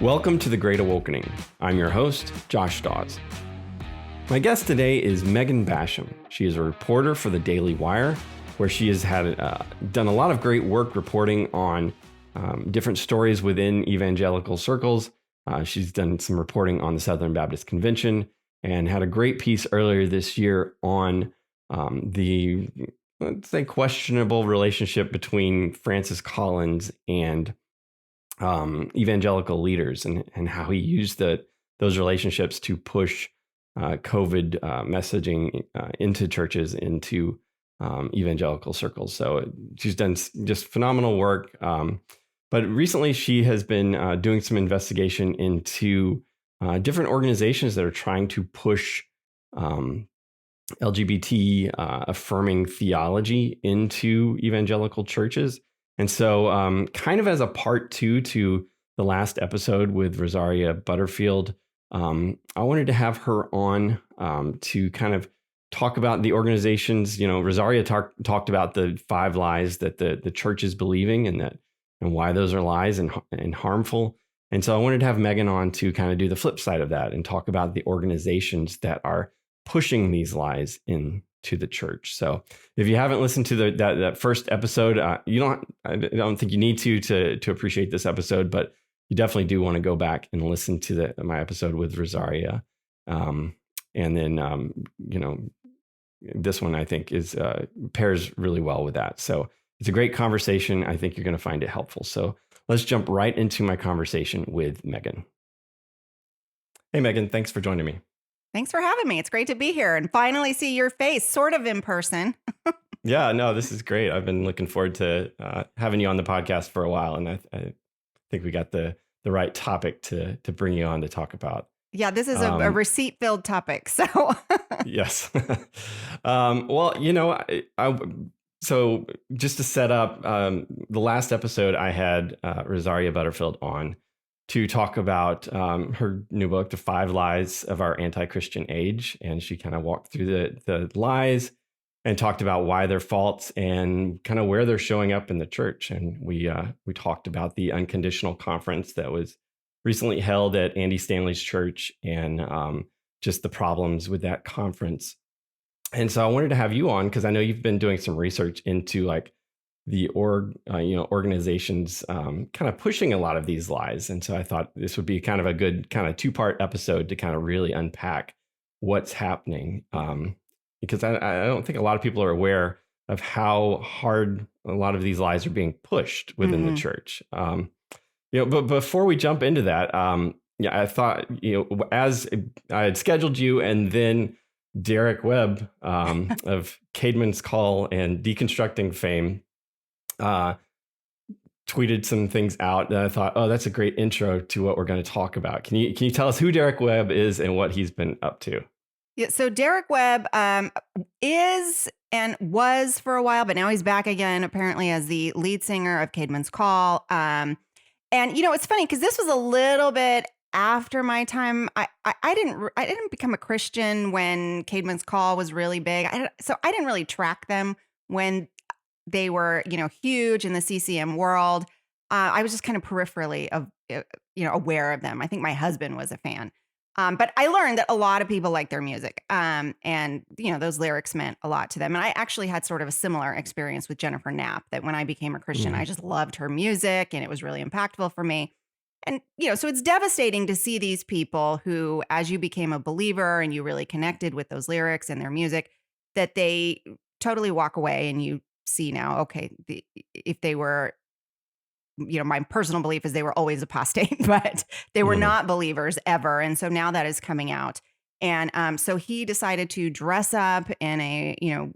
Welcome to The Great Awakening. I'm your host, Josh Daws. My guest today is Megan Basham. She is a reporter for the Daily Wire, where she has done a lot of great work reporting on different stories within evangelical circles. She's done some reporting on the Southern Baptist Convention and had a great piece earlier this year on the, let's say, questionable relationship between Francis Collins and evangelical leaders and how he used those relationships to push COVID messaging into churches, into evangelical circles. So she's done just phenomenal work. But recently she has been doing some investigation into different organizations that are trying to push LGBT affirming theology into evangelical churches. And so kind of as a part two to the last episode with Rosaria Butterfield, I wanted to have her on to kind of talk about the organizations. You know, Rosaria talked about the 5 lies that the church is believing and why those are lies and harmful. And so I wanted to have Megan on to kind of do the flip side of that and talk about the organizations that are pushing these lies into the church. So if you haven't listened to that first episode, I don't think you need to appreciate this episode, but you definitely do want to go back and listen to my episode with Rosaria. And then, this one I think pairs really well with that. So it's a great conversation. I think you're going to find it helpful. So let's jump right into my conversation with Megan. Hey, Megan, thanks for joining me. Thanks for having me. It's great to be here and finally see your face, sort of in person. Yeah, no, this is great. I've been looking forward to having you on the podcast for a while, and I think we got the right topic to bring you on to talk about. Yeah, this is a receipt-filled topic, so. Yes. Well, so just to set up, the last episode I had Rosaria Butterfield on to talk about her new book, The 5 Lies of Our Anti-Christian Age. And she kind of walked through the lies and talked about why they're false and kind of where they're showing up in the church. And we talked about the Unconditional Conference that was recently held at Andy Stanley's church and just the problems with that conference. And so I wanted to have you on because I know you've been doing some research into like the organizations kind of pushing a lot of these lies. And so I thought this would be kind of a good kind of 2-part episode to kind of really unpack what's happening. Because I don't think a lot of people are aware of how hard a lot of these lies are being pushed within the church. But before we jump into that, I thought, as I had scheduled you and then Derek Webb of Caedmon's Call and Deconstructing fame tweeted some things out, and I thought, oh, that's a great intro to what we're going to talk about. Can you tell us who Derek Webb is and what he's been up to? Yeah, so Derek Webb is and was for a while, but now he's back again, apparently as the lead singer of Caedmon's Call. And it's funny because this was a little bit after my time. I didn't become a Christian when Caedmon's Call was really big. So I didn't really track them when they were, huge in the CCM world. I was just kind of peripherally aware of them. I think my husband was a fan. But I learned that a lot of people like their music. And those lyrics meant a lot to them. And I actually had sort of a similar experience with Jennifer Knapp, that when I became a Christian, I just loved her music and it was really impactful for me. And, so it's devastating to see these people who, as you became a believer and you really connected with those lyrics and their music, that they totally walk away and you see now, okay, if they were, my personal belief is they were always apostate, but they were not believers ever. And so now that is coming out. And so he decided to dress up in a,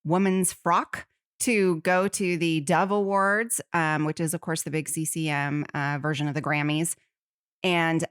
woman's frock to go to the Dove Awards, which is, of course, the big CCM version of the Grammys, and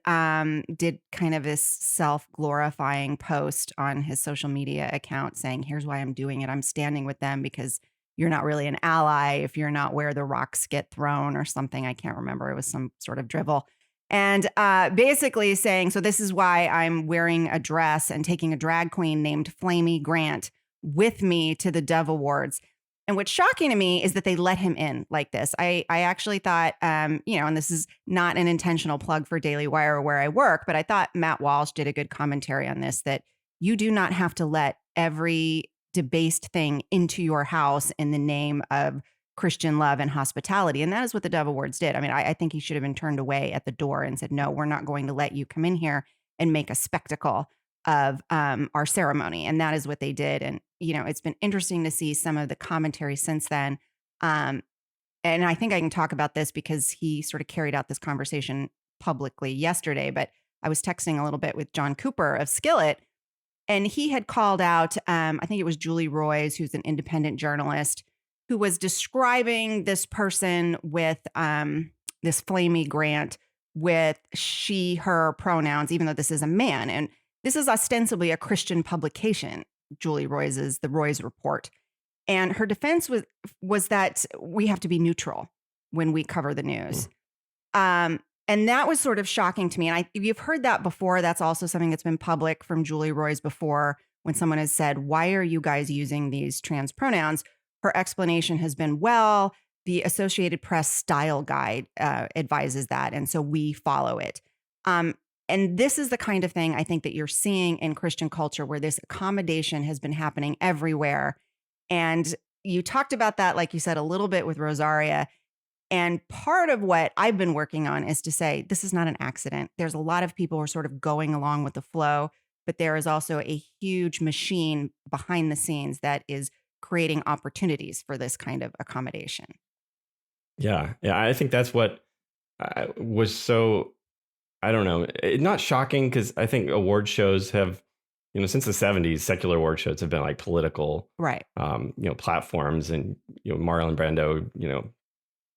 did kind of this self-glorifying post on his social media account saying, here's why I'm doing it. I'm standing with them because you're not really an ally if you're not where the rocks get thrown or something. I can't remember. It was some sort of drivel. And basically saying, so this is why I'm wearing a dress and taking a drag queen named Flamey Grant with me to the Dove Awards. And what's shocking to me is that they let him in like this. I actually thought, and this is not an intentional plug for Daily Wire where I work, but I thought Matt Walsh did a good commentary on this, that you do not have to let every debased thing into your house in the name of Christian love and hospitality. And that is what the Dove Awards did. I mean, I think he should have been turned away at the door and said, no, we're not going to let you come in here and make a spectacle of our ceremony. And that is what they did. And, it's been interesting to see some of the commentary since then. And I think I can talk about this because he sort of carried out this conversation publicly yesterday. But I was texting a little bit with John Cooper of Skillet, and he had called out, I think it was Julie Roys, who's an independent journalist, who was describing this person with this flamey Grant with she, her pronouns, even though this is a man. And this is ostensibly a Christian publication, Julie Roys's The Roys Report. And her defense was that we have to be neutral when we cover the news. And that was sort of shocking to me. And you've heard that before. That's also something that's been public from Julie Roys before, when someone has said, why are you guys using these trans pronouns? Her explanation has been, well, the Associated Press style guide advises that, and so we follow it. And this is the kind of thing I think that you're seeing in Christian culture, where this accommodation has been happening everywhere. And you talked about that, like you said, a little bit with Rosaria. And part of what I've been working on is to say, this is not an accident. There's a lot of people who are sort of going along with the flow, but there is also a huge machine behind the scenes that is creating opportunities for this kind of accommodation. Yeah. I think that's what was so, I don't know, not shocking, because I think award shows have, since the 70s, secular award shows have been like political, right? Platforms, and Marlon Brando,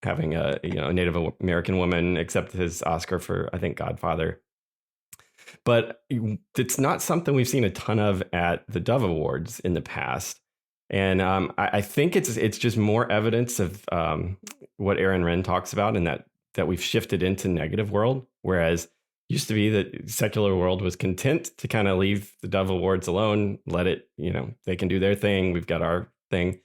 having a Native American woman accept his Oscar for, I think, Godfather. But it's not something we've seen a ton of at the Dove Awards in the past. And I think it's just more evidence of what Aaron Renn talks about, and that we've shifted into negative world, whereas used to be that secular world was content to kind of leave the Dove Awards alone, let it, they can do their thing, we've got our thing.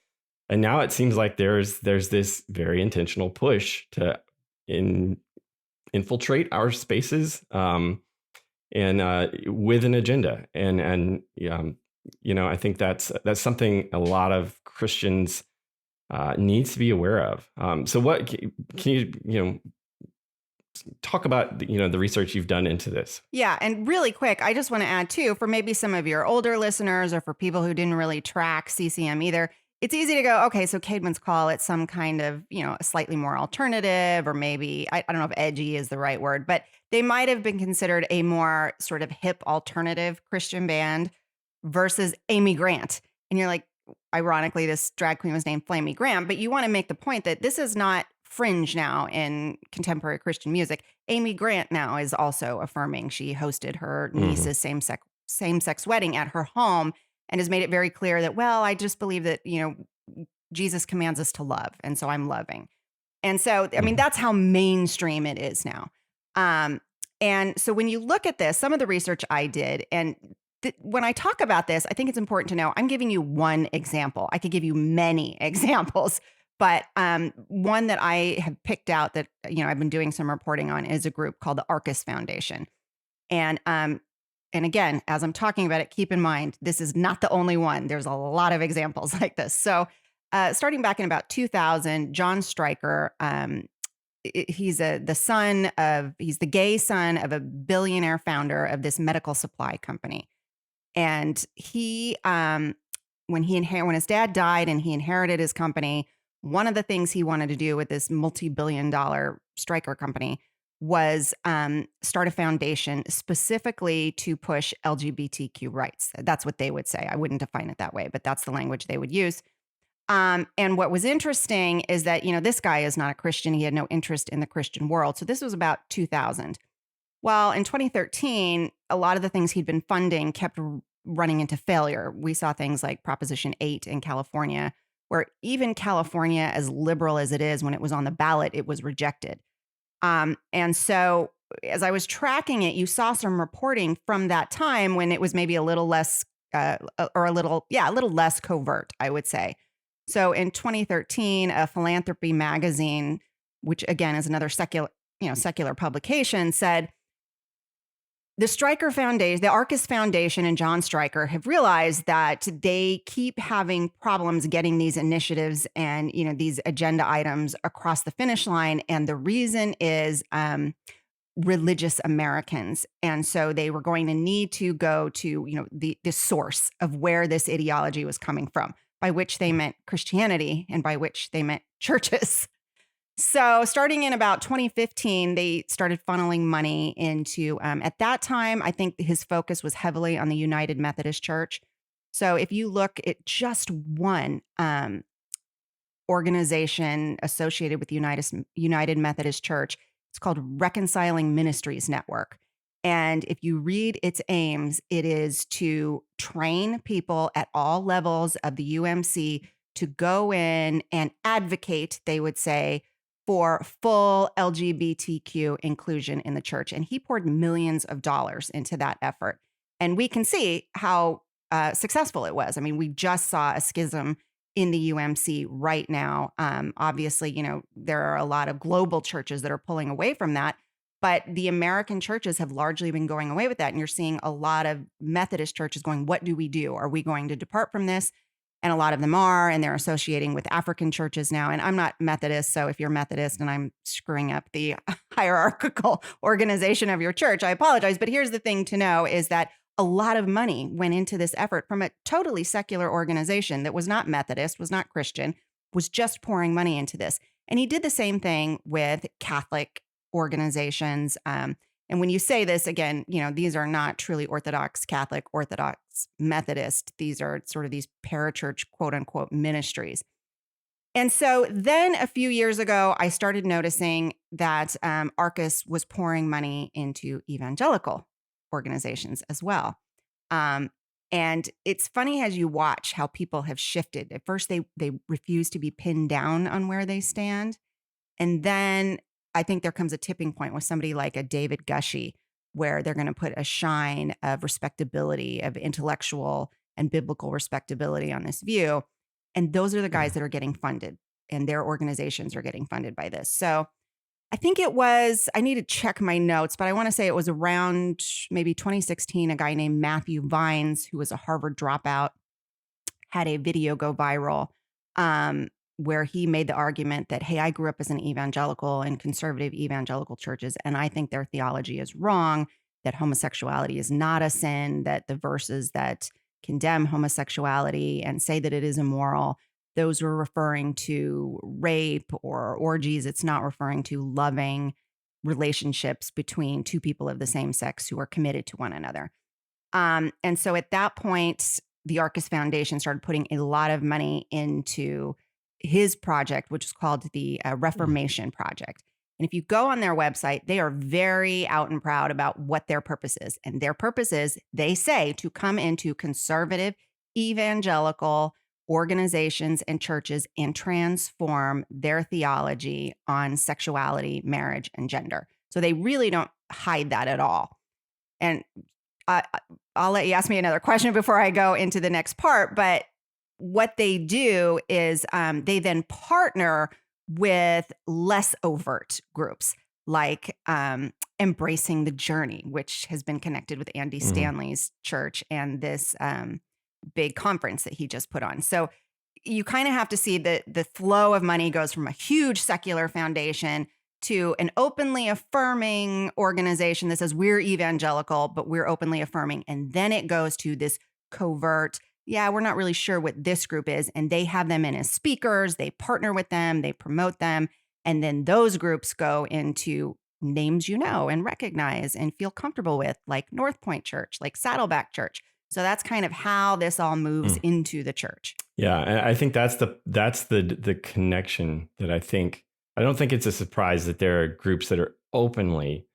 And now it seems like there's this very intentional push to infiltrate our spaces, and with an agenda. And I think that's something a lot of Christians needs to be aware of. So what can you talk about, the research you've done into this? Yeah. And really quick, I just want to add too, for maybe some of your older listeners, or for people who didn't really track CCM either, it's easy to go, okay, so Caedmon's Call, it's some kind of, a slightly more alternative, or maybe, I don't know if edgy is the right word, but they might have been considered a more sort of hip alternative Christian band versus Amy Grant. And you're like, ironically, this drag queen was named Flamey Grant, but you want to make the point that this is not fringe now in contemporary Christian music. Amy Grant now is also affirming. She hosted her niece's same-sex wedding at her home, and has made it very clear that, well, I just believe that, Jesus commands us to love, and so I'm loving. And so, I mean, that's how mainstream it is now. And so when you look at this, some of the research I did, and when I talk about this, I think it's important to know I'm giving you one example. I could give you many examples, but one that I have picked out that, I've been doing some reporting on is a group called the Arcus Foundation. And again, as I'm talking about it, keep in mind, this is not the only one. There's a lot of examples like this. So starting back in about 2000, John Stryker, he's the gay son of a billionaire founder of this medical supply company. And he, when his dad died and he inherited his company, one of the things he wanted to do with this multi-billion-dollar Stryker company was start a foundation specifically to push LGBTQ rights. That's what they would say. I wouldn't define it that way, but that's the language they would use. And what was interesting is that, this guy is not a Christian. He had no interest in the Christian world. So this was about 2000. Well, in 2013, a lot of the things he'd been funding kept running into failure. We saw things like Proposition 8 in California, where even California, as liberal as it is, when it was on the ballot, it was rejected. And so as I was tracking it, you saw some reporting from that time when it was maybe a little less, a little less covert, I would say. So in 2013, a philanthropy magazine, which again is another secular publication, said the Stryker Foundation, the Arcus Foundation and John Stryker have realized that they keep having problems getting these initiatives and, these agenda items across the finish line. And the reason is religious Americans. And so they were going to need to go to, the source of where this ideology was coming from, by which they meant Christianity and by which they meant churches. So starting in about 2015, they started funneling money into, at that time, I think his focus was heavily on the United Methodist Church. So if you look at just one organization associated with the United Methodist Church, it's called Reconciling Ministries Network. And if you read its aims, it is to train people at all levels of the UMC to go in and advocate, they would say, for full LGBTQ inclusion in the church. And he poured millions of dollars into that effort. And we can see how successful it was. I mean, we just saw a schism in the UMC right now. Obviously, there are a lot of global churches that are pulling away from that, but the American churches have largely been going away with that. And you're seeing a lot of Methodist churches going, what do we do? Are we going to depart from this? And a lot of them are, and they're associating with African churches now. And I'm not Methodist, so if you're Methodist and I'm screwing up the hierarchical organization of your church, I apologize. But here's the thing to know is that a lot of money went into this effort from a totally secular organization that was not Methodist, was not Christian, was just pouring money into this. And he did the same thing with Catholic organizations. And when you say this, again, these are not truly Orthodox Catholic, Orthodox Methodist. These are sort of these parachurch, quote unquote, ministries. And so then a few years ago, I started noticing that Arcus was pouring money into evangelical organizations as well. And it's funny as you watch how people have shifted. At first, they refuse to be pinned down on where they stand. And then I think there comes a tipping point with somebody like a David Gushee, where they're going to put a shine of respectability, of intellectual and biblical respectability on this view. And those are the guys that are getting funded, and their organizations are getting funded by this. So I think it was, I need to check my notes, but I want to say it was around maybe 2016, a guy named Matthew Vines, who was a Harvard dropout, had a video go viral where he made the argument that, hey, I grew up as an evangelical in conservative evangelical churches, and I think their theology is wrong, that homosexuality is not a sin, that the verses that condemn homosexuality and say that it is immoral, those were referring to rape or orgies. It's not referring to loving relationships between two people of the same sex who are committed to one another. And so at that point, the Arcus Foundation started putting a lot of money into his project, which is called the Reformation Project. And if you go on their website, they are very out and proud about what their purpose is. And their purpose is, they say, to come into conservative evangelical organizations and churches and transform their theology on sexuality, marriage, and gender. So they really don't hide that at all. And I'll let you ask me another question before I go into the next part. But what they do is they then partner with less overt groups like Embracing the Journey, which has been connected with Andy Stanley's church and this big conference that he just put on. So you kind of have to see that the flow of money goes from a huge secular foundation to an openly affirming organization that says we're evangelical, but we're openly affirming. And then it goes to this covert, we're not really sure what this group is. And they have them in as speakers, they partner with them, they promote them. And then those groups go into names and recognize and feel comfortable with, like North Point Church, like Saddleback Church. So that's kind of how this all moves into the church. Yeah, and I think that's the connection that I don't think it's a surprise that there are groups that are openly,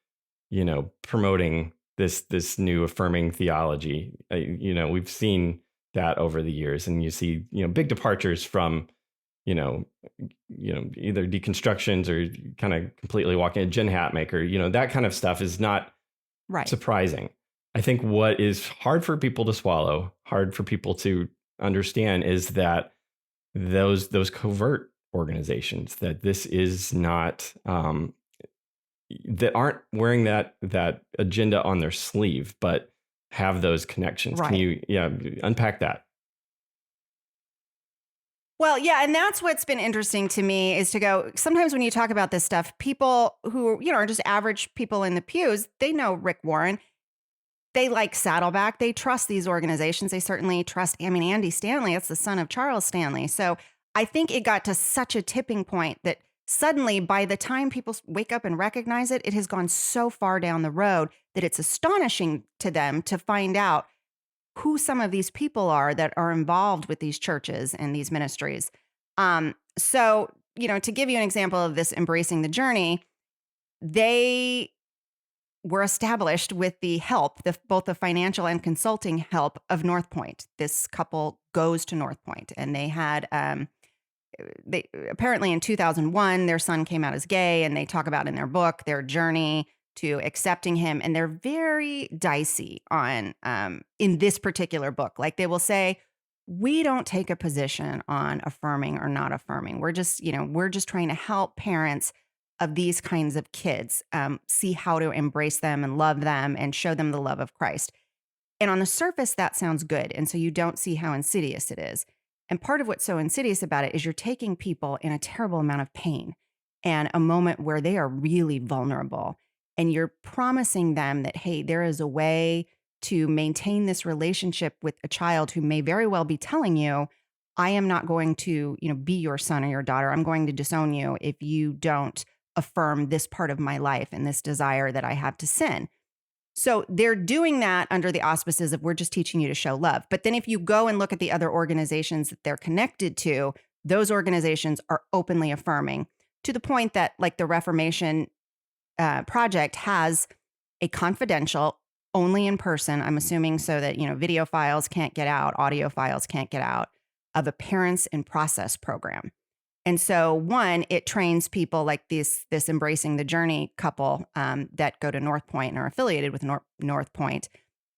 promoting this new affirming theology. We've seen that over the years, and you see, big departures from, either deconstructions or kind of completely walking a gin hat maker. That kind of stuff is not surprising. I think what is hard for people to swallow, hard for people to understand, is that those covert organizations, that this is not that aren't wearing that agenda on their sleeve, but have those connections. Right. Can you unpack that? Well, yeah, and that's what's been interesting to me is to go, sometimes when you talk about this stuff, people who, are just average people in the pews, they know Rick Warren. They like Saddleback. They trust these organizations. They certainly trust, Andy Stanley. It's the son of Charles Stanley. So I think it got to such a tipping point that suddenly, by the time people wake up and recognize it, it has gone so far down the road that it's astonishing to them to find out who some of these people are that are involved with these churches and these ministries. So, to give you an example of this embracing the journey, they were established with the help, both the financial and consulting help of North Point. This couple goes to North Point, and they had, they apparently in 2001, their son came out as gay, and they talk about in their book their journey to accepting him. And they're very dicey on, in this particular book. Like they will say, we don't take a position on affirming or not affirming. We're just trying to help parents of these kinds of kids see how to embrace them and love them and show them the love of Christ. And on the surface, that sounds good. And so you don't see how insidious it is. And part of what's so insidious about it is you're taking people in a terrible amount of pain and a moment where they are really vulnerable. And you're promising them that, hey, there is a way to maintain this relationship with a child who may very well be telling you, I am not going to, be your son or your daughter. I'm going to disown you if you don't affirm this part of my life and this desire that I have to sin. So they're doing that under the auspices of, we're just teaching you to show love. But then if you go and look at the other organizations that they're connected to, those organizations are openly affirming, to the point that, like, the Reformation project has a confidential, only in person, I'm assuming, so that, video files can't get out, audio files can't get out, of a parents in process program. And so, one, it trains people like this embracing the journey couple that go to North Point and are affiliated with North Point,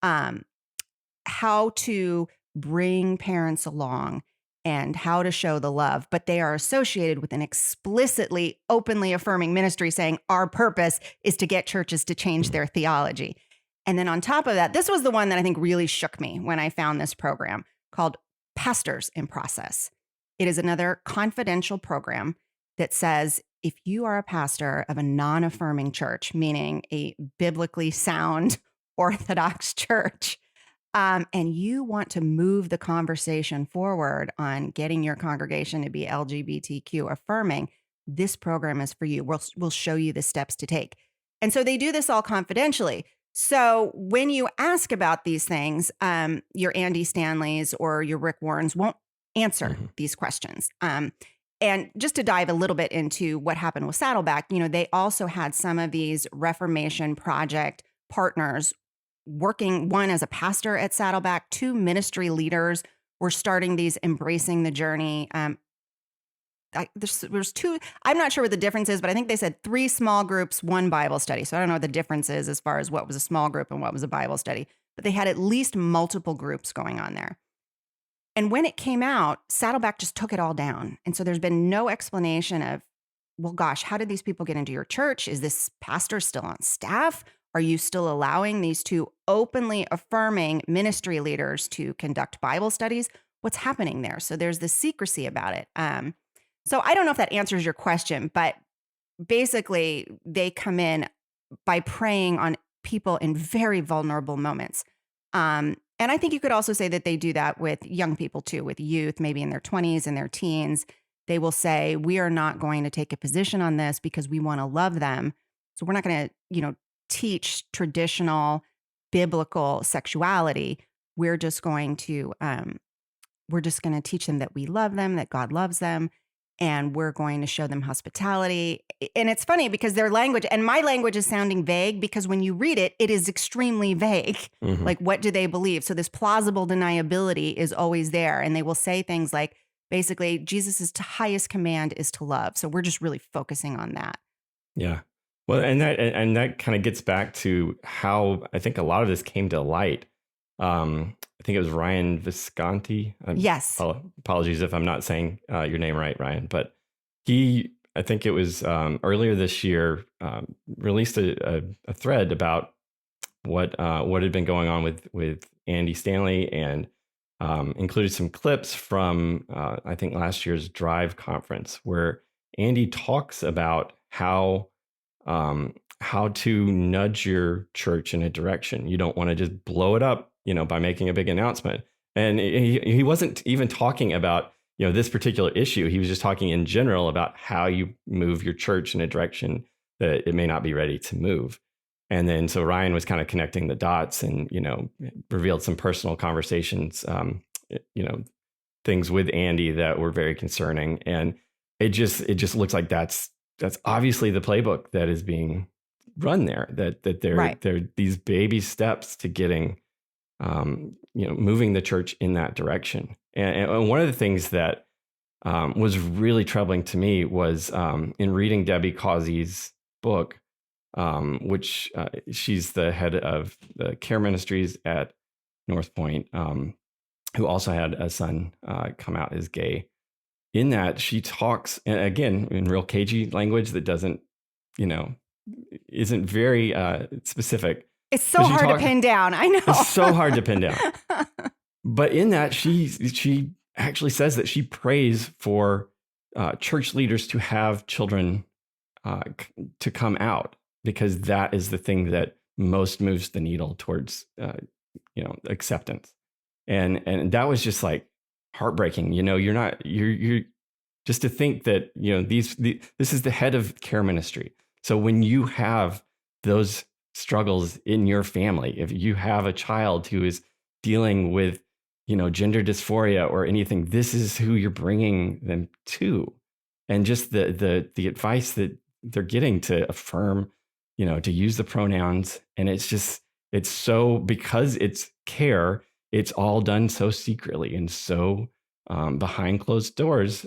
how to bring parents along and how to show the love. But they are associated with an explicitly, openly affirming ministry saying, our purpose is to get churches to change their theology. And then on top of that, this was the one that I think really shook me when I found this program, called Pastors in Process. It is another confidential program that says, if you are a pastor of a non-affirming church, meaning a biblically sound Orthodox church, and you want to move the conversation forward on getting your congregation to be LGBTQ affirming, this program is for you. We'll show you the steps to take. And so they do this all confidentially. So when you ask about these things, your Andy Stanleys or your Rick Warrens won't answer these questions. And just to dive a little bit into what happened with Saddleback, they also had some of these Reformation Project partners working, one as a pastor at Saddleback, two ministry leaders were starting these embracing the journey. There's two, I'm not sure what the difference is, but I think they said 3 small groups, 1 Bible study. So I don't know what the difference is as far as what was a small group and what was a Bible study, but they had at least multiple groups going on there. And when it came out, Saddleback just took it all down. And so there's been no explanation of, well, gosh, how did these people get into your church? Is this pastor still on staff? Are you still allowing these 2 openly affirming ministry leaders to conduct Bible studies? What's happening there? So there's this secrecy about it. So I don't know if that answers your question, but basically they come in by preying on people in very vulnerable moments. And I think you could also say that they do that with young people too, with youth, maybe in their 20s and their teens. They will say, we are not going to take a position on this because we want to love them. So we're not going to, teach traditional biblical sexuality. We're just going to teach them that we love them, that God loves them, and we're going to show them hospitality. And it's funny because their language, and my language is sounding vague because when you read it, it is extremely vague. Like, what do they believe? So this plausible deniability is always there. And they will say things like, basically, Jesus' highest command is to love. So we're just really focusing on that. Yeah. Well, and that kind of gets back to how I think a lot of this came to light think it was Ryan Visconti. Yes. Apologies if I'm not saying your name right, Ryan. But I think it was earlier this year, released a thread about what had been going on with Andy Stanley, and included some clips from I think last year's Drive conference, where Andy talks about how to nudge your church in a direction. You don't want to just blow it up, by making a big announcement. And he wasn't even talking about, this particular issue. He was just talking in general about how you move your church in a direction that it may not be ready to move. And then so Ryan was kind of connecting the dots and, revealed some personal conversations, things with Andy that were very concerning. And it just looks like that's obviously the playbook that is being run there, that there are these baby steps to getting, moving the church in that direction. And one of the things that was really troubling to me was in reading Debbie Causey's book, which she's the head of the care ministries at North Point, who also had a son come out as gay. In that, she talks, and again, in real cagey language that doesn't, isn't very specific. It's so hard to pin down. I know. It's so hard to pin down. But in that, she actually says that she prays for church leaders to have children to come out, because that is the thing that most moves the needle towards, acceptance. And that was just like heartbreaking. You're just to think that, this is the head of care ministry. So when you have those struggles in your family, if you have a child who is dealing with, gender dysphoria or anything, this is who you're bringing them to. And just the advice that they're getting to affirm, to use the pronouns. And it's so, because it's care, it's all done so secretly and so behind closed doors.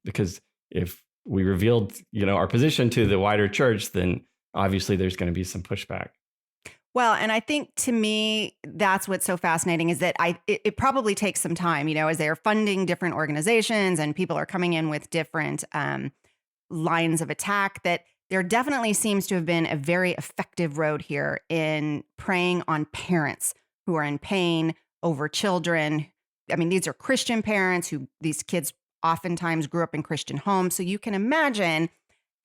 Because if we revealed, our position to the wider church, then obviously there's going to be some pushback. Well, and I think to me, that's what's so fascinating is that it probably takes some time, as they are funding different organizations and people are coming in with different lines of attack, that there definitely seems to have been a very effective road here in preying on parents who are in pain over children. I mean, these are Christian parents these kids oftentimes grew up in Christian homes. So you can imagine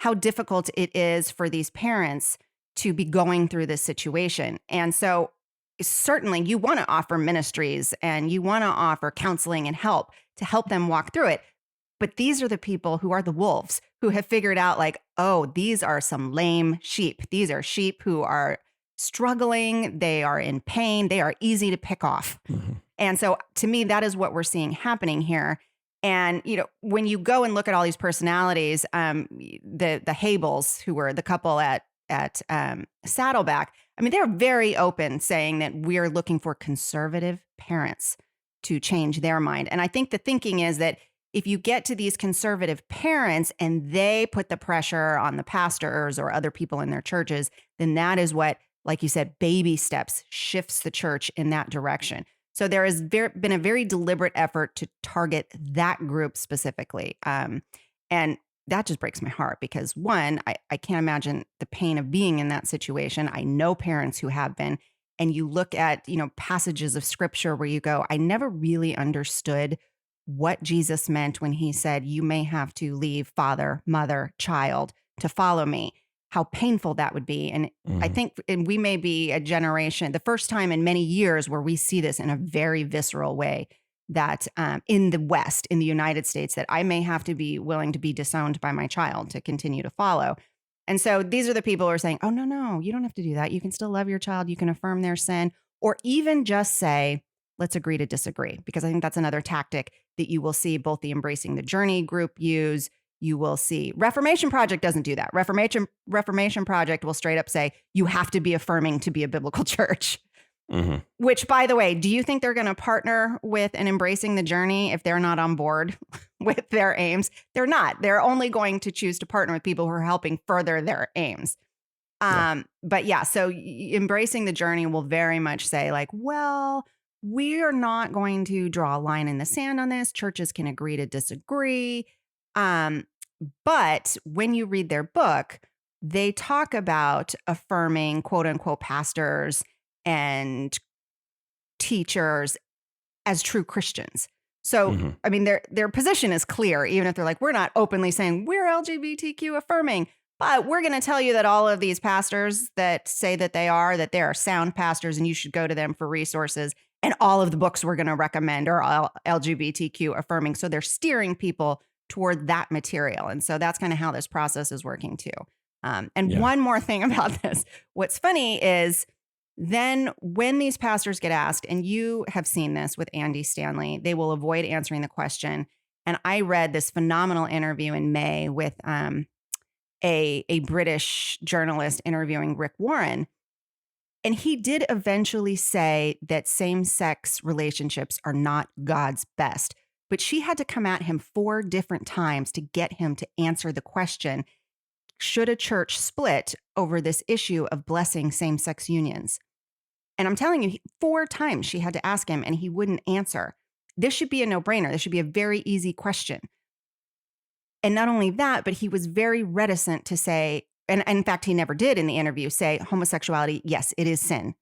how difficult it is for these parents to be going through this situation. And so certainly you want to offer ministries and you want to offer counseling and help to help them walk through it. But these are the people who are the wolves who have figured out like, oh, these are some lame sheep. These are sheep who are struggling. They are in pain. They are easy to pick off. Mm-hmm. And so to me, that is what we're seeing happening here. And, when you go and look at all these personalities, the Habels, who were the couple at Saddleback, I mean, they're very open saying that we're looking for conservative parents to change their mind. And I think the thinking is that if you get to these conservative parents and they put the pressure on the pastors or other people in their churches, then that is what, like you said, baby steps shifts the church in that direction. So there has been a very deliberate effort to target that group specifically. And that just breaks my heart because, one, I can't imagine the pain of being in that situation. I know parents who have been. And you look at, passages of scripture where you go, I never really understood what Jesus meant when he said, you may have to leave father, mother, child to follow me. How painful that would be. And I think we may be a generation, the first time in many years where we see this in a very visceral way, that in the West, in the United States, that I may have to be willing to be disowned by my child to continue to follow. And so these are the people who are saying, oh, no, you don't have to do that. You can still love your child. You can affirm their sin, or even just say, let's agree to disagree. Because I think that's another tactic that you will see both the Embracing the Journey group use. You will see Reformation Project doesn't do that. Reformation Project will straight up say, you have to be affirming to be a biblical church. Mm-hmm. Which, by the way, do you think they're going to partner with an Embracing the Journey if they're not on board with their aims? They're not. They're only going to choose to partner with people who are helping further their aims. But yeah, so Embracing the Journey will very much say like, well, we are not going to draw a line in the sand on this. Churches can agree to disagree. But when you read their book, they talk about affirming quote unquote pastors and teachers as true Christians. So, I mean, their position is clear, even if they're like, we're not openly saying we're LGBTQ affirming, but we're going to tell you that all of these pastors that say that they are sound pastors and you should go to them for resources. And all of the books we're going to recommend are all LGBTQ affirming. So they're steering people toward that material. And so that's kind of how this process is working too. One more thing about this. What's funny is then when these pastors get asked, and you have seen this with Andy Stanley, they will avoid answering the question. And I read this phenomenal interview in May with a British journalist interviewing Rick Warren. And he did eventually say that same-sex relationships are not God's best. But she had to come at him 4 different times to get him to answer the question, should a church split over this issue of blessing same-sex unions? And I'm telling you, 4 times she had to ask him and he wouldn't answer. This should be a no-brainer. This should be a very easy question. And not only that, but he was very reticent to say, and in fact, he never did in the interview, say homosexuality, yes, it is sin.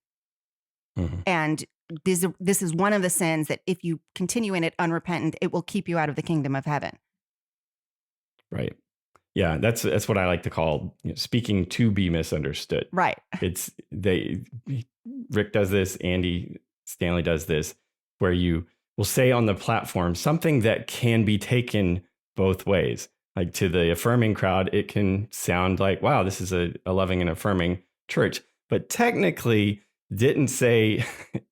And this is one of the sins that if you continue in it unrepentant, it will keep you out of the kingdom of heaven. Right. Yeah, that's what I like to call speaking to be misunderstood. Right. Rick does this, Andy Stanley does this, where you will say on the platform something that can be taken both ways. Like to the affirming crowd, it can sound like, wow, this is a loving and affirming church, but technically didn't say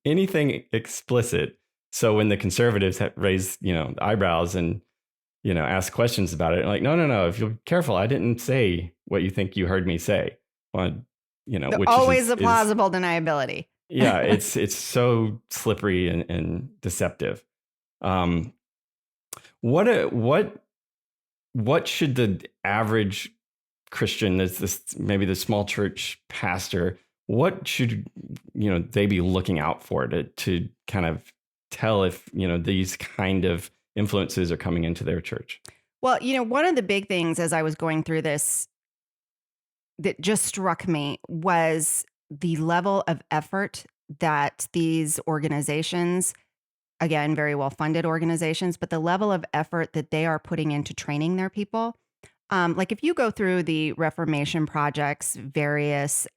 anything explicit. So when the conservatives raise, eyebrows and, ask questions about it, like, no, if you're careful, I didn't say what you think you heard me say. Well, which always a plausible deniability. Yeah, it's so slippery and deceptive. What should the average Christian, maybe the small church pastor, what should they be looking out for to kind of tell if these kind of influences are coming into their church? Well, one of the big things as I was going through this that just struck me was the level of effort that these organizations, again, very well-funded organizations, but the level of effort that they are putting into training their people. Like if you go through the Reformation Project's various,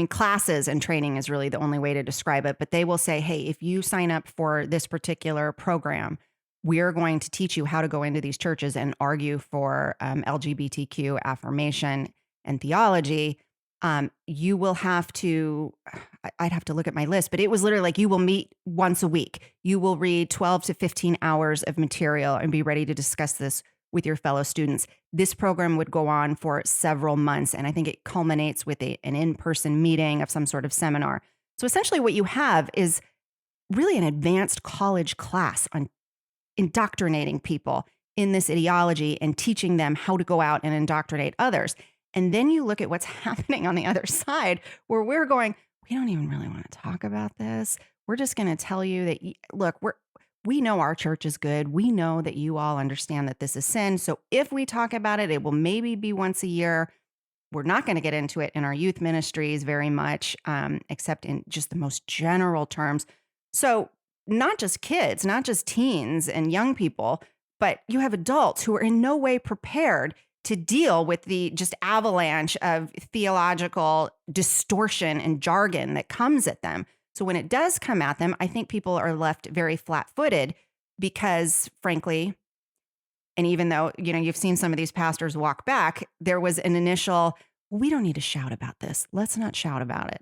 classes and training is really the only way to describe it, but they will say, hey, if you sign up for this particular program, we're going to teach you how to go into these churches and argue for LGBTQ affirmation and theology. You will have to, I'd have to look at my list, but it was literally like you will meet once a week. You will read 12 to 15 hours of material and be ready to discuss this with your fellow students. This program would go on for several months, and I think it culminates with an in-person meeting of some sort of seminar. So essentially what you have is really an advanced college class on indoctrinating people in this ideology and teaching them how to go out and indoctrinate others. And then you look at what's happening on the other side where we're going, we don't even really want to talk about this. We're just going to tell you that, look, we know our church is good. We know that you all understand that this is sin. So if we talk about it, it will maybe be once a year. We're not going to get into it in our youth ministries very much, except in just the most general terms. So not just kids, not just teens and young people, but you have adults who are in no way prepared to deal with the just avalanche of theological distortion and jargon that comes at them. So when it does come at them, I think people are left very flat-footed because, frankly, and even though, you've seen some of these pastors walk back, there was an initial, we don't need to shout about this. Let's not shout about it.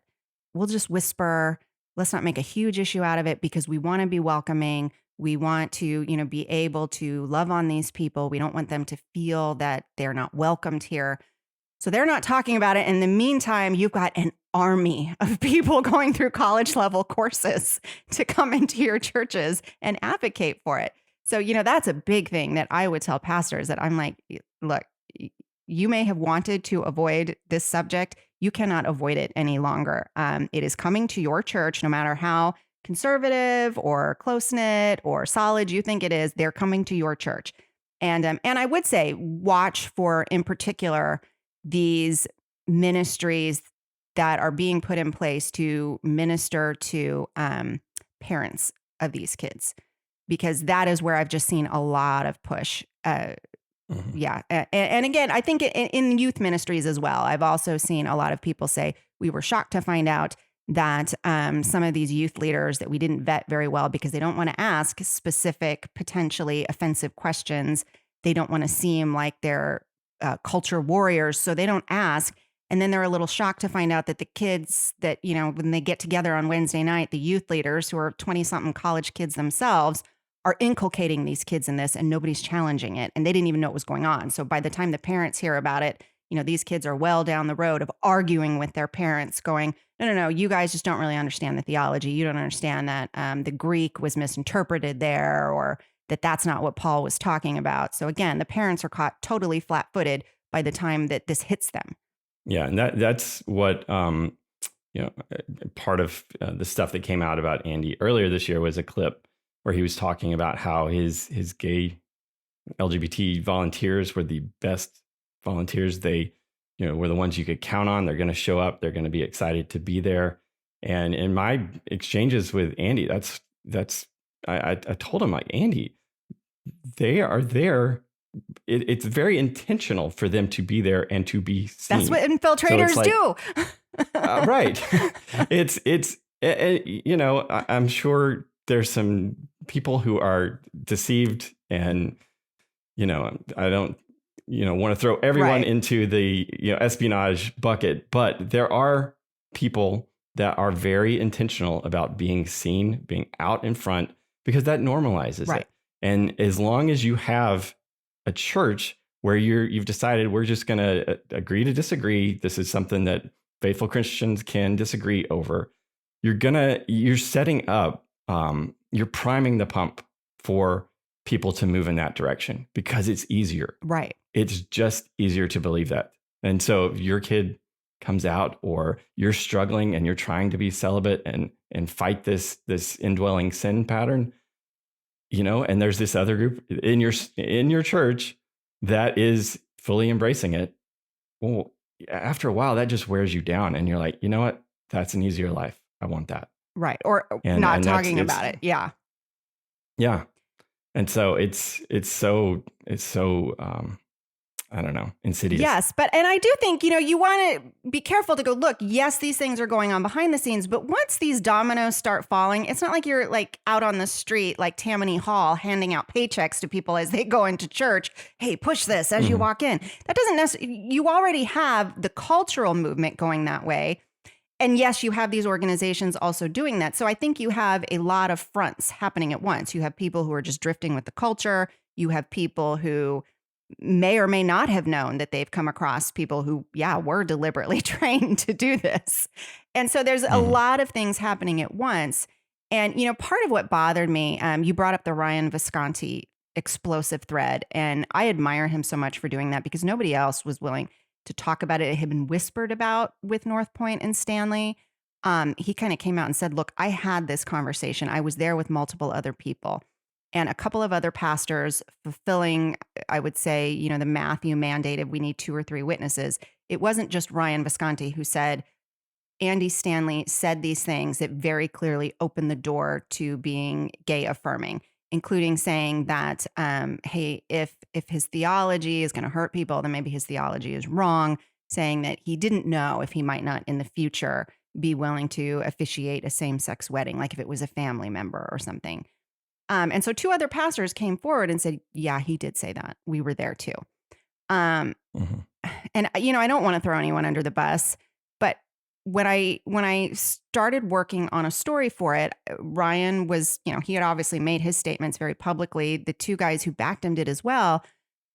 We'll just whisper. Let's not make a huge issue out of it because we want to be welcoming. We want to, be able to love on these people. We don't want them to feel that they're not welcomed here. So they're not talking about it. In the meantime, you've got an army of people going through college level courses to come into your churches and advocate for it. So, that's a big thing that I would tell pastors that I'm like, look, you may have wanted to avoid this subject, you cannot avoid it any longer. It is coming to your church, no matter how conservative or close-knit or solid you think it is, they're coming to your church. And I would say watch for, in particular, these ministries that are being put in place to minister to parents of these kids, because that is where I've just seen a lot of push. Yeah. And again, I think in youth ministries as well, I've also seen a lot of people say, we were shocked to find out that some of these youth leaders that we didn't vet very well because they don't want to ask specific, potentially offensive questions. They don't want to seem like they're culture warriors, so they don't ask. And then they're a little shocked to find out that the kids that, when they get together on Wednesday night, the youth leaders who are 20-something college kids themselves are inculcating these kids in this, and nobody's challenging it. And they didn't even know what was going on. So by the time the parents hear about it, these kids are well down the road of arguing with their parents going, no, you guys just don't really understand the theology. You don't understand that the Greek was misinterpreted there, or that that's not what Paul was talking about. So again, the parents are caught totally flat-footed by the time that this hits them. Yeah, and that's what part of the stuff that came out about Andy earlier this year was a clip where he was talking about how his gay LGBT volunteers were the best volunteers. They were the ones you could count on. They're going to show up. They're going to be excited to be there. And in my exchanges with Andy, I told him, like, Andy, they are there. It's very intentional for them to be there and to be seen. That's what infiltrators do. Right. I'm sure there's some people who are deceived, and, I don't, want to throw everyone into the, espionage bucket, but there are people that are very intentional about being seen, being out in front, because that normalizes it. And as long as you have a church where you've decided we're just going to agree to disagree, this is something that faithful Christians can disagree over, you're setting up, you're priming the pump for people to move in that direction because it's easier. Right. It's just easier to believe that. And so if your kid comes out, or you're struggling and you're trying to be celibate and fight this indwelling sin pattern, and there's this other group in your church that is fully embracing it, well, after a while, that just wears you down. And you're like, you know what? That's an easier life. I want that. Right. Or not talking about it. Yeah. Yeah. And so it's so I don't know, insidious. Yes. And I do think, you want to be careful to go, look, yes, these things are going on behind the scenes, but once these dominoes start falling, it's not like you're like out on the street, like Tammany Hall, handing out paychecks to people as they go into church. Hey, push this as you walk in. That doesn't necessarily, you already have the cultural movement going that way. And yes, you have these organizations also doing that. So I think you have a lot of fronts happening at once. You have people who are just drifting with the culture. You have people who may or may not have known that they've come across people who, were deliberately trained to do this. And so there's a lot of things happening at once. And, part of what bothered me, you brought up the Ryan Visconti explosive thread. And I admire him so much for doing that because nobody else was willing to talk about it. It had been whispered about with North Point and Stanley. He kind of came out and said, look, I had this conversation. I was there with multiple other people. And a couple of other pastors fulfilling, I would say, the Matthew mandated, we need 2 or 3 witnesses. It wasn't just Ryan Visconti who said, Andy Stanley said these things that very clearly opened the door to being gay affirming, including saying that, hey, if his theology is going to hurt people, then maybe his theology is wrong, saying that he didn't know if he might not in the future be willing to officiate a same-sex wedding, like if it was a family member or something. And so 2 other pastors came forward and said, yeah, he did say that. We were there too. And, I don't want to throw anyone under the bus, but when I started working on a story for it, Ryan was, he had obviously made his statements very publicly. The 2 guys who backed him did as well.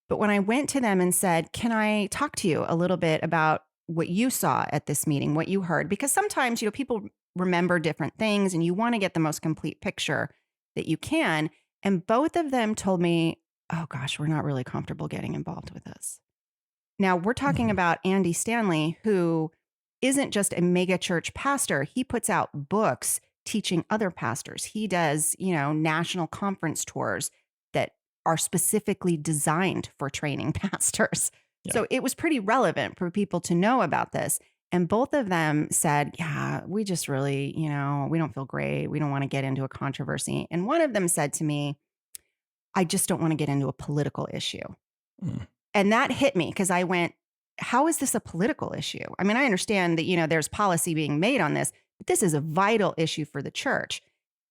But when I went to them and said, can I talk to you a little bit about what you saw at this meeting, what you heard? Because sometimes, people remember different things and you want to get the most complete picture that you can. And both of them told me, oh gosh, we're not really comfortable getting involved with this. Now, we're talking about Andy Stanley, who isn't just a mega church pastor. He puts out books teaching other pastors. He does, national conference tours that are specifically designed for training pastors. Yeah. So it was pretty relevant for people to know about this. And both of them said, yeah, we just really, we don't feel great. We don't want to get into a controversy. And one of them said to me, I just don't want to get into a political issue. Mm. And that hit me because I went, how is this a political issue? I mean, I understand that, there's policy being made on this, but this is a vital issue for the church.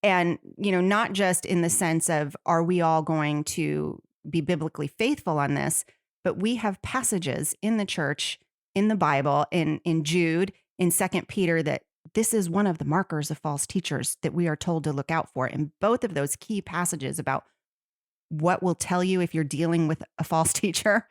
And, not just in the sense of, are we all going to be biblically faithful on this? But we have passages in the church, in the Bible, in Jude, in 2 Peter, that this is one of the markers of false teachers that we are told to look out for. And both of those key passages about what will tell you if you're dealing with a false teacher,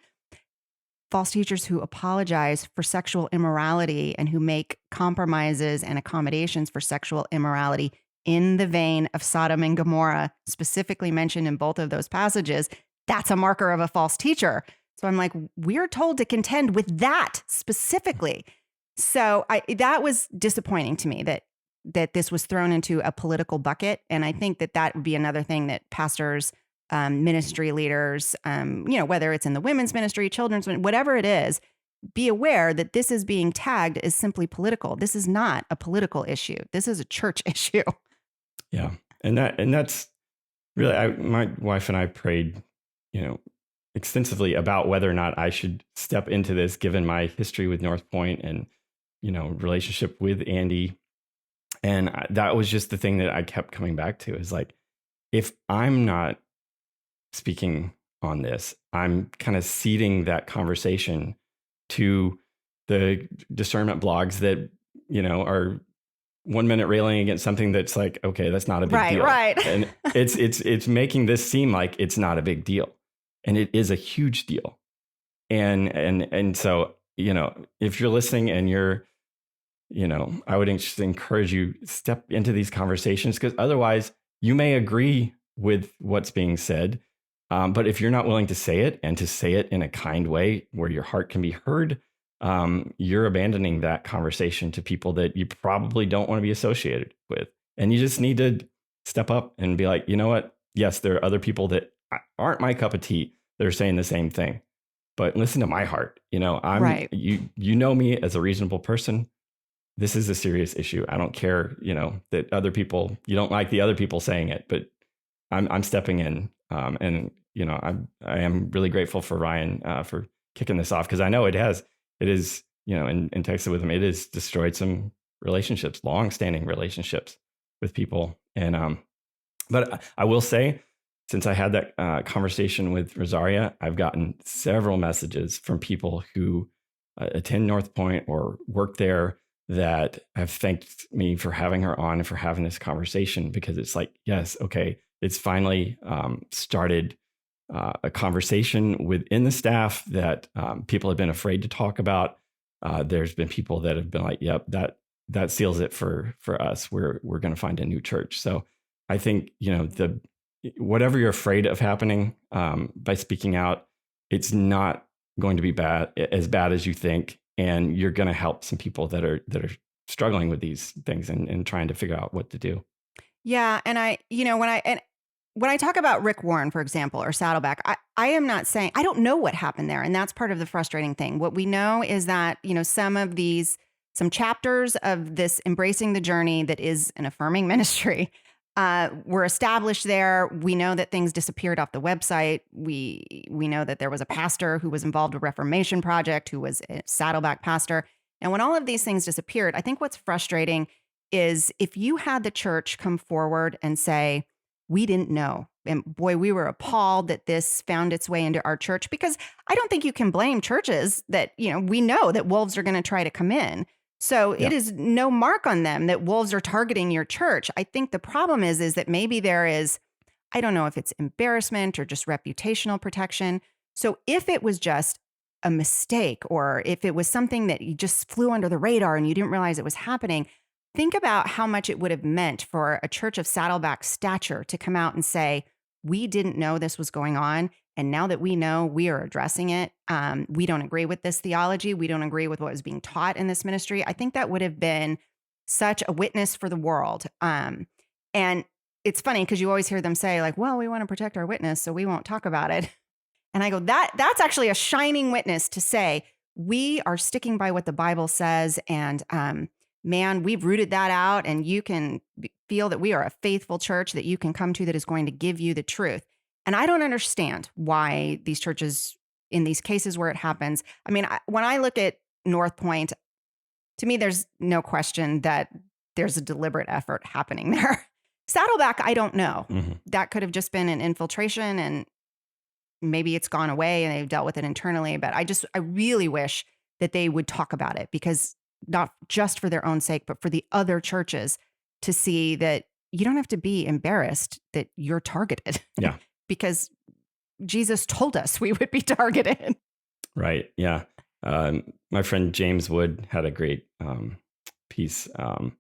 false teachers who apologize for sexual immorality and who make compromises and accommodations for sexual immorality in the vein of Sodom and Gomorrah, specifically mentioned in both of those passages, that's a marker of a false teacher. So I'm like, we're told to contend with that specifically. So that was disappointing to me that this was thrown into a political bucket. And I think that would be another thing that pastors, ministry leaders, whether it's in the women's ministry, children's, whatever it is, be aware that this is being tagged as simply political. This is not a political issue. This is a church issue. Yeah. And that's really, my wife and I prayed, extensively about whether or not I should step into this, given my history with North Point and, relationship with Andy. And that was just the thing that I kept coming back to, is like, if I'm not speaking on this, I'm kind of ceding that conversation to the discernment blogs that, are 1 minute railing against something that's like, okay, that's not a big deal. Right. And it's making this seem like it's not a big deal. And it is a huge deal. And so, if you're listening and you're, I would just encourage you, step into these conversations, because otherwise you may agree with what's being said. But if you're not willing to say it, and to say it in a kind way where your heart can be heard, you're abandoning that conversation to people that you probably don't want to be associated with. And you just need to step up and be like, you know what? Yes, there are other people that aren't my cup of tea that are saying the same thing, but listen to my heart. I'm right. You know me as a reasonable person. This is a serious issue. I don't care, that other people, you don't like the other people saying it, but I'm stepping in. And I am really grateful for Ryan for kicking this off, because I know it is, in Texas with him, it has destroyed some relationships, long-standing relationships with people. And but I will say, since I had that conversation with Rosaria, I've gotten several messages from people who attend North Point or work there that have thanked me for having her on and for having this conversation, because it's like, yes, okay, it's finally started a conversation within the staff that people have been afraid to talk about. There's been people that have been like, yep, that seals it for us. We're going to find a new church. So I think, whatever you're afraid of happening by speaking out, it's not going to be as bad as you think. And you're going to help some people that are struggling with these things and trying to figure out what to do. Yeah. And when I talk about Rick Warren, for example, or Saddleback, I am not saying, I don't know what happened there. And that's part of the frustrating thing. What we know is that, some chapters of this embracing the journey that is an affirming ministry were established there. We know that things disappeared off the website. We know that there was a pastor who was involved with a Reformation project, who was a Saddleback pastor. And when all of these things disappeared, I think what's frustrating is if you had the church come forward and say, we didn't know. And boy, we were appalled that this found its way into our church, because I don't think you can blame churches that, we know that wolves are going to try to come in. So It is no mark on them that wolves are targeting your church. I think the problem is that maybe there is, I don't know if it's embarrassment or just reputational protection. So if it was just a mistake, or if it was something that you just flew under the radar and you didn't realize it was happening, think about how much it would have meant for a church of Saddleback stature to come out and say, we didn't know this was going on. And now that we know, we are addressing it. We don't agree with this theology. We don't agree with what was being taught in this ministry. I think that would have been such a witness for the world. And it's funny because you always hear them say like, well, we want to protect our witness, so we won't talk about it. And I go, that's actually a shining witness to say, we are sticking by what the Bible says. And man, we've rooted that out. And you can feel that we are a faithful church that you can come to that is going to give you the truth. And I don't understand why these churches, in these cases where it happens, I mean, when I look at North Point, to me, there's no question that there's a deliberate effort happening there. Saddleback, I don't know. Mm-hmm. That could have just been an infiltration and maybe it's gone away and they've dealt with it internally. But I really wish that they would talk about it, because not just for their own sake, but for the other churches to see that you don't have to be embarrassed that you're targeted. Yeah. Because Jesus told us we would be targeted. Right. Yeah. My friend James Wood had a great piece, I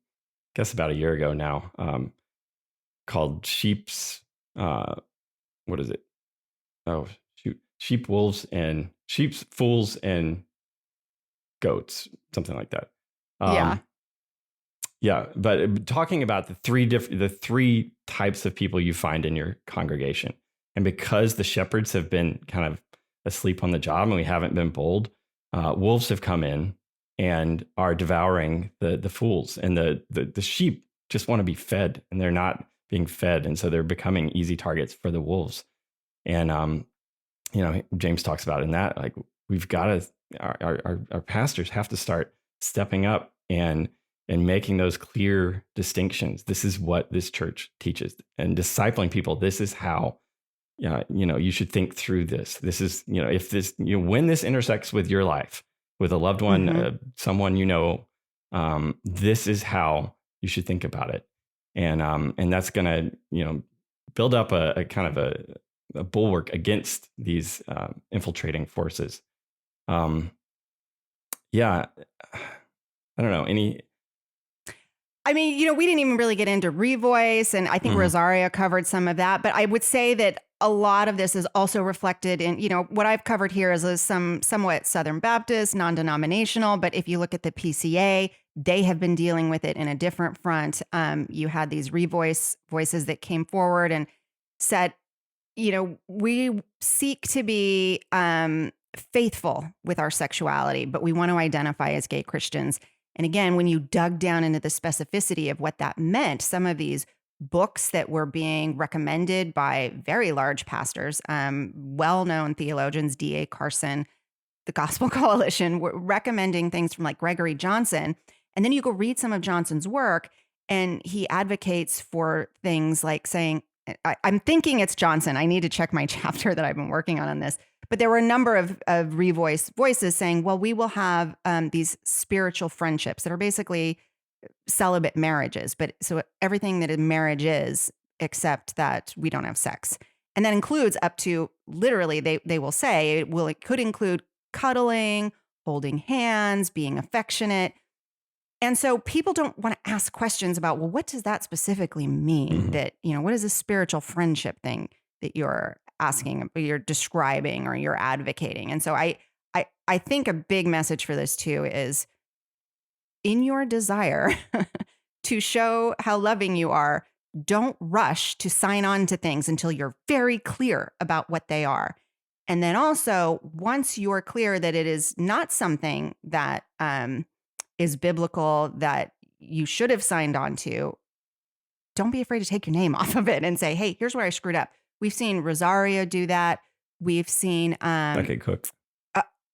guess about a year ago now, called Sheep's, what is it? Oh, shoot. Sheep, wolves, and sheep's, fools, and goats, something like that. Yeah. Yeah. But talking about the three types of people you find in your congregation. And because the shepherds have been kind of asleep on the job and we haven't been bold, wolves have come in and are devouring the fools, and the sheep just want to be fed and they're not being fed. And so they're becoming easy targets for the wolves. And, James talks about in that, like, we've got to, our pastors have to start stepping up and making those clear distinctions. This is what this church teaches, and discipling people. This is how, you should think through this. This is, if this, when this intersects with your life, with a loved one, Mm-hmm. Someone, this is how you should think about it. And that's going to, build up a kind of a bulwark against these infiltrating forces. Yeah, I don't know any. I mean, we didn't even really get into Revoice, and I think Rosaria covered some of that. But I would say that a lot of this is also reflected in, what I've covered here is some somewhat Southern Baptist, non-denominational. But if you look at the PCA, they have been dealing with it in a different front. You had these Revoice voices that came forward and said, we seek to be faithful with our sexuality, but we want to identify as gay Christians. And again, when you dug down into the specificity of what that meant, some of these books that were being recommended by very large pastors, well-known theologians, D.A. Carson, the Gospel Coalition, were recommending things from like Gregory Johnson. And then you go read some of Johnson's work, and he advocates for things like saying, I'm thinking it's Johnson. I need to check my chapter that I've been working on this. But there were a number of Revoice voices saying, well, we will have these spiritual friendships that are basically celibate marriages. But so everything that a marriage is, except that we don't have sex. And that includes up to literally, they will say, it could include cuddling, holding hands, being affectionate. And so people don't want to ask questions about, well, what does that specifically mean? That, what is a spiritual friendship thing that you're asking, you're describing, or you're advocating? And so I think a big message for this too is, in your desire to show how loving you are, don't rush to sign on to things until you're very clear about what they are. And then also, once you're clear that it is not something that is biblical, that you should have signed on to, don't be afraid to take your name off of it and say, hey, here's where I screwed up. We've seen Rosario do that. We've seen Becket Cook.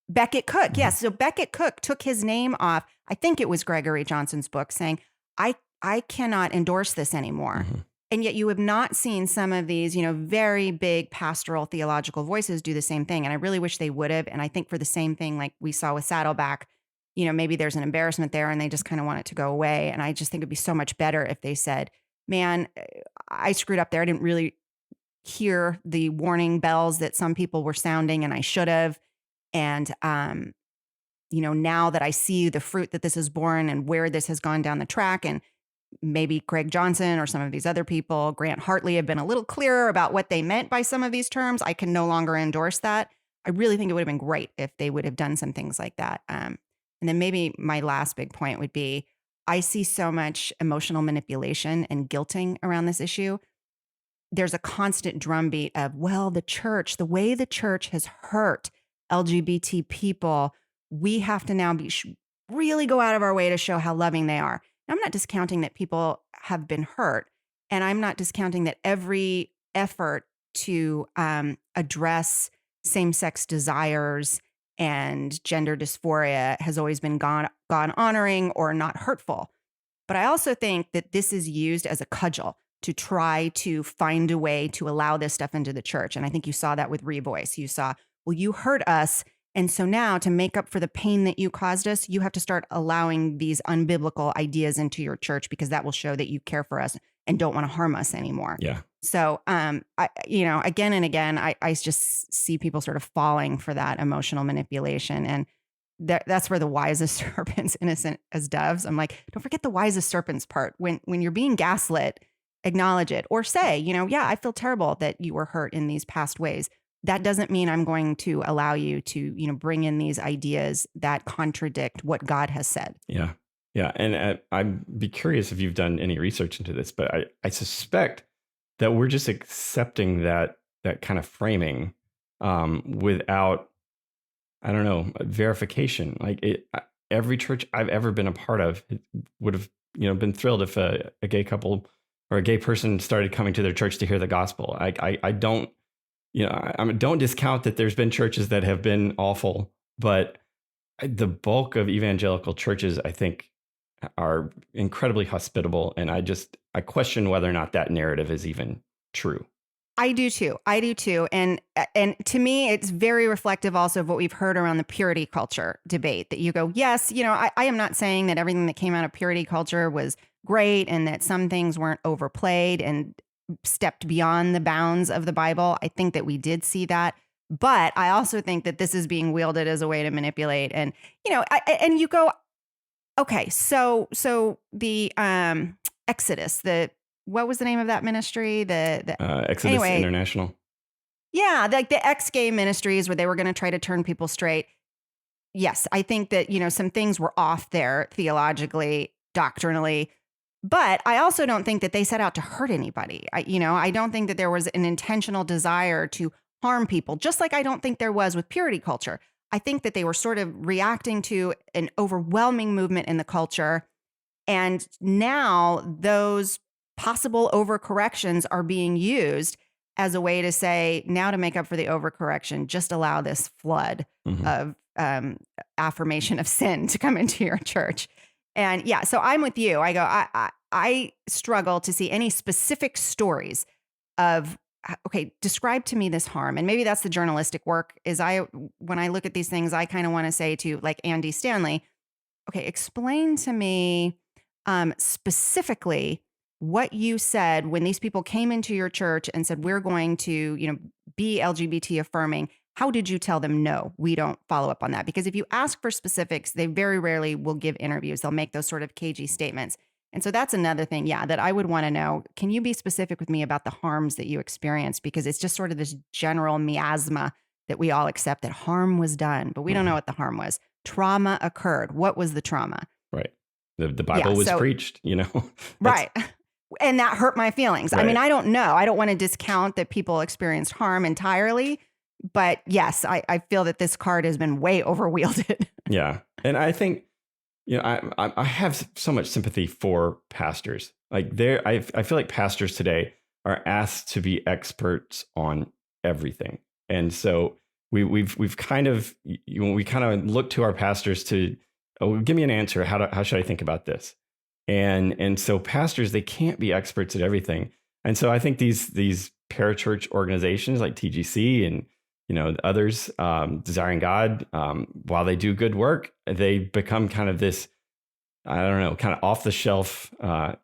Becket Cook, yes. So Becket Cook took his name off. I think it was Gregory Johnson's book, saying, I cannot endorse this anymore. And yet you have not seen some of these, very big pastoral theological voices do the same thing. And I really wish they would have. And I think for the same thing, like we saw with Saddleback, maybe there's an embarrassment there and they just kind of want it to go away. And I just think it'd be so much better if they said, man, I screwed up there. I didn't really hear the warning bells that some people were sounding, and I should have. And, now that I see the fruit that this has borne and where this has gone down the track, and maybe Craig Johnson or some of these other people, Grant Hartley, have been a little clearer about what they meant by some of these terms. I can no longer endorse that. I really think it would have been great if they would have done some things like that. And then maybe my last big point would be, I see so much emotional manipulation and guilting around this issue. There's a constant drumbeat of, well, the way the church has hurt LGBT people, we have to now really go out of our way to show how loving they are. Now, I'm not discounting that people have been hurt, and I'm not discounting that every effort to address same-sex desires and gender dysphoria has always been God honoring or not hurtful. But I also think that this is used as a cudgel to try to find a way to allow this stuff into the church. And I think you saw that with Revoice. You saw, well, you hurt us. And so now to make up for the pain that you caused us, you have to start allowing these unbiblical ideas into your church because that will show that you care for us and don't want to harm us anymore. Yeah. So, again and again, I just see people sort of falling for that emotional manipulation. And that's where the wisest serpents, innocent as doves. I'm like, don't forget the wisest serpents part. When you're being gaslit, acknowledge it or say, yeah, I feel terrible that you were hurt in these past ways. That doesn't mean I'm going to allow you to, bring in these ideas that contradict what God has said. Yeah. Yeah. And I'd be curious if you've done any research into this, but I suspect that we're just accepting that kind of framing without, I don't know, verification. Like every church I've ever been a part of would have, been thrilled if a gay couple or a gay person started coming to their church to hear the gospel. I don't, don't discount that there's been churches that have been awful, but the bulk of evangelical churches, I think, are incredibly hospitable. And I question whether or not that narrative is even true. I do too. And to me, it's very reflective also of what we've heard around the purity culture debate, that you go, yes, I am not saying that everything that came out of purity culture was great and that some things weren't overplayed and stepped beyond the bounds of the Bible. I think that we did see that. But I also think that this is being wielded as a way to manipulate. And, and you go, okay, so the Exodus, what was the name of that ministry? The Exodus International. Yeah, like the ex-gay ministries where they were going to try to turn people straight. Yes, I think that, some things were off there theologically, doctrinally, but I also don't think that they set out to hurt anybody. I don't think that there was an intentional desire to harm people, just like I don't think there was with purity culture. I think that they were sort of reacting to an overwhelming movement in the culture. And now those possible overcorrections are being used as a way to say, now to make up for the overcorrection, just allow this flood of affirmation of sin to come into your church. And yeah, so I'm with you. I go, I struggle to see any specific stories of, okay, describe to me this harm. And maybe that's the journalistic work when I look at these things, I kind of want to say to like Andy Stanley, okay, explain to me specifically what you said when these people came into your church and said, we're going to, be LGBT affirming. How did you tell them, no, we don't follow up on that? Because if you ask for specifics, they very rarely will give interviews. They'll make those sort of cagey statements. And so that's another thing, that I would want to know. Can you be specific with me about the harms that you experienced? Because it's just sort of this general miasma that we all accept that harm was done, but we don't know what the harm was. Trauma occurred. What was the trauma? Right. The Bible was preached, Right. And that hurt my feelings. Right. I mean, I don't know. I don't want to discount that people experienced harm entirely. But yes, I feel that this card has been way overwielded. Yeah. And I think, I have so much sympathy for pastors. Like I feel like pastors today are asked to be experts on everything. And so we've kind of, we kind of look to our pastors to, give me an answer. How should I think about this? And so pastors, they can't be experts at everything. And so I think these parachurch organizations like TGC and others, Desiring God, while they do good work, they become kind of this, I don't know, kind of off the shelf.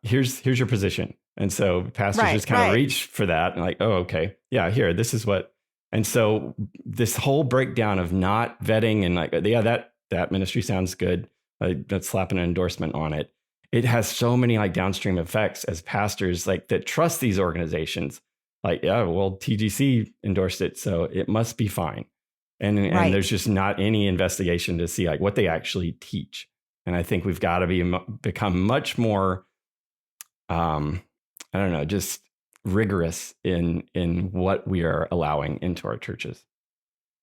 Here's your position. And so pastors just kind of reach for that and like, oh, okay, yeah, here, this is what. And so this whole breakdown of not vetting and like, yeah, that ministry sounds good. Let's slap an endorsement on it. it has so many like downstream effects as pastors like that trust these organizations. Like, yeah, well, TGC endorsed it, so it must be fine. And there's just not any investigation to see like what they actually teach. And I think we've got to become much more, I don't know, just rigorous in what we are allowing into our churches.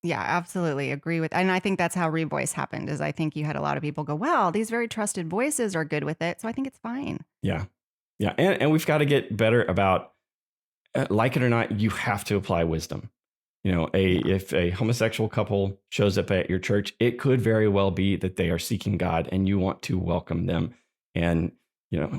Yeah, absolutely agree with. And I think that's how Revoice happened. Is I think you had a lot of people go, well, these very trusted voices are good with it, so I think it's fine. Yeah, and we've got to get better about, like it or not, you have to apply wisdom. If a homosexual couple shows up at your church, it could very well be that they are seeking God, and you want to welcome them and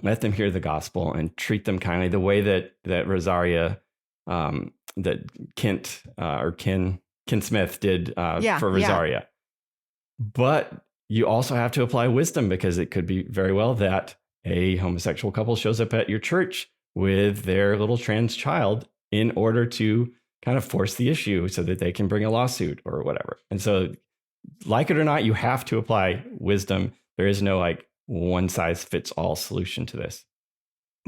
let them hear the gospel and treat them kindly, the way that Rosaria, that Kent or Ken Smith did for Rosaria. Yeah. But you also have to apply wisdom, because it could be very well that a homosexual couple shows up at your church with their little trans child in order to kind of force the issue so that they can bring a lawsuit or whatever. And so, like it or not, you have to apply wisdom. There is no like one size fits all solution to this.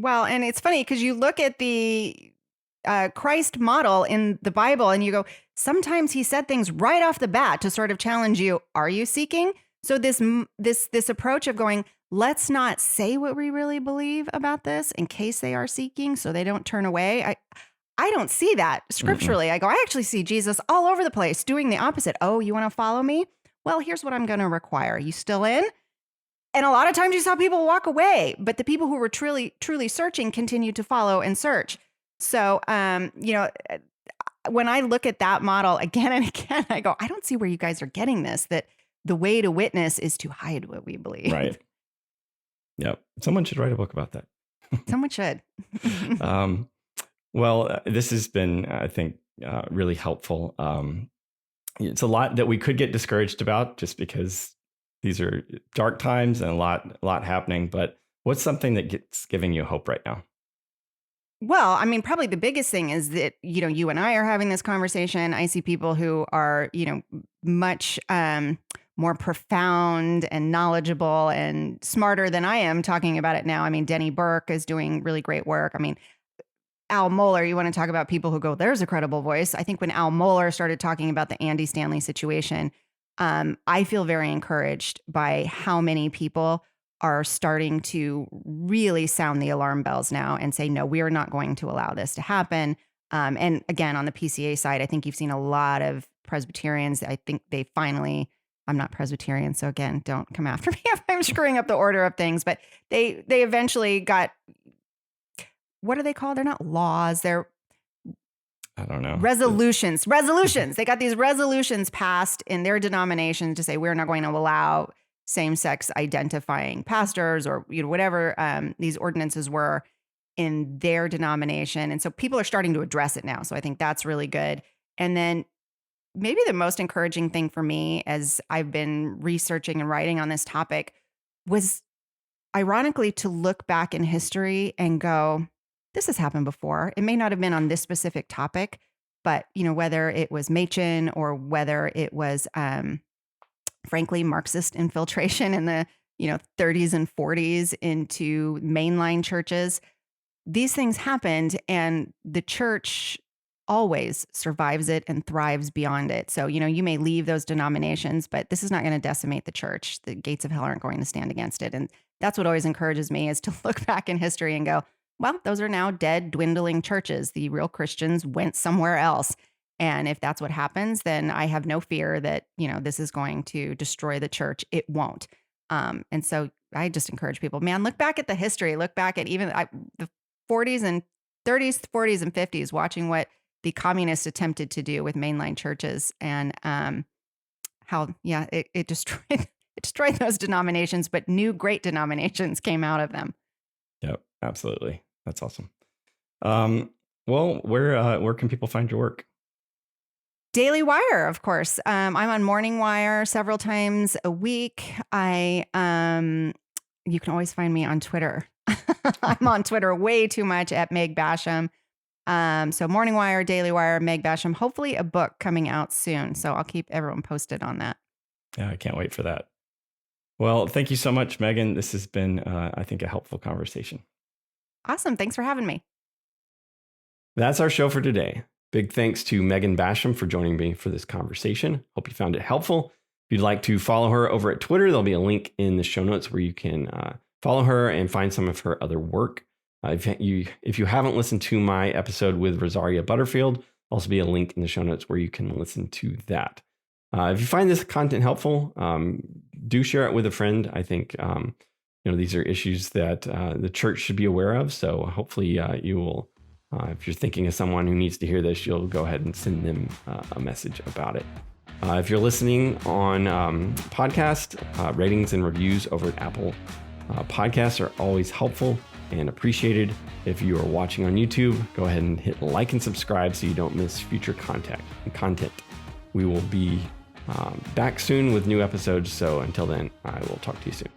Well, and it's funny because you look at the Christ model in the Bible and you go, sometimes he said things right off the bat to sort of challenge you. Are you seeking? So this approach of going, let's not say what we really believe about this in case they are seeking so they don't turn away. I don't see that scripturally. I go, I actually see Jesus all over the place doing the opposite. Oh, you want to follow me? Well, here's what I'm going to require. You still in? And a lot of times you saw people walk away, but the people who were truly searching continued to follow and search. So, when I look at that model again and again, I go, I don't see where you guys are getting this, that the way to witness is to hide what we believe. Right. Yep. Someone should write a book about that. Someone should. Well, this has been, I think, really helpful. It's a lot that we could get discouraged about just because these are dark times and a lot happening. But what's something that gets giving you hope right now? Well, I mean, probably the biggest thing is that, you and I are having this conversation. I see people who are, much more profound and knowledgeable and smarter than I am talking about it now. I mean, Denny Burke is doing really great work. I mean, Al Mohler, you want to talk about people who go, there's a credible voice. I think when Al Mohler started talking about the Andy Stanley situation, I feel very encouraged by how many people are starting to really sound the alarm bells now and say, no, we are not going to allow this to happen. And again, on the PCA side, I think you've seen a lot of Presbyterians. I think they finally, I'm not Presbyterian, so again, don't come after me if I'm screwing up the order of things, but they eventually got, what are they called? They're not laws. They're, I don't know. Resolutions. They got these resolutions passed in their denominations to say, we're not going to allow same-sex identifying pastors or whatever these ordinances were in their denomination. And so people are starting to address it now. So I think that's really good. And then maybe the most encouraging thing for me as I've been researching and writing on this topic was ironically to look back in history and go, this has happened before. It may not have been on this specific topic, but whether it was Machen or whether it was frankly, Marxist infiltration in the 30s and 40s into mainline churches. These things happened, and the church always survives it and thrives beyond it. So, you may leave those denominations, but this is not going to decimate the church. The gates of hell aren't going to stand against it. And that's what always encourages me, is to look back in history and go, well, those are now dead, dwindling churches. The real Christians went somewhere else. And if that's what happens, then I have no fear that, this is going to destroy the church. It won't. And so I just encourage people, man, look back at the history, look back at even the 40s and 30s, 40s and 50s, watching what the communists attempted to do with mainline churches and how, it destroyed those denominations, but new great denominations came out of them. Yep, absolutely. That's awesome. Well, where can people find your work? Daily Wire, of course. I'm on Morning Wire several times a week. You can always find me on Twitter. I'm on Twitter way too much at Meg Basham. So Morning Wire, Daily Wire, Meg Basham, hopefully a book coming out soon. So I'll keep everyone posted on that. Yeah, I can't wait for that. Well, thank you so much, Megan. This has been, I think, a helpful conversation. Awesome. Thanks for having me. That's our show for today. Big thanks to Megan Basham for joining me for this conversation. Hope you found it helpful. If you'd like to follow her over at Twitter, there'll be a link in the show notes where you can follow her and find some of her other work. If you haven't listened to my episode with Rosaria Butterfield, there'll also be a link in the show notes where you can listen to that. If you find this content helpful, do share it with a friend. I think these are issues that the church should be aware of. So hopefully you will, if you're thinking of someone who needs to hear this, you'll go ahead and send them a message about it. If you're listening on podcast, ratings and reviews over at Apple Podcasts are always helpful and appreciated. If you are watching on YouTube, go ahead and hit like and subscribe so you don't miss future content. We will be back soon with new episodes. So until then, I will talk to you soon.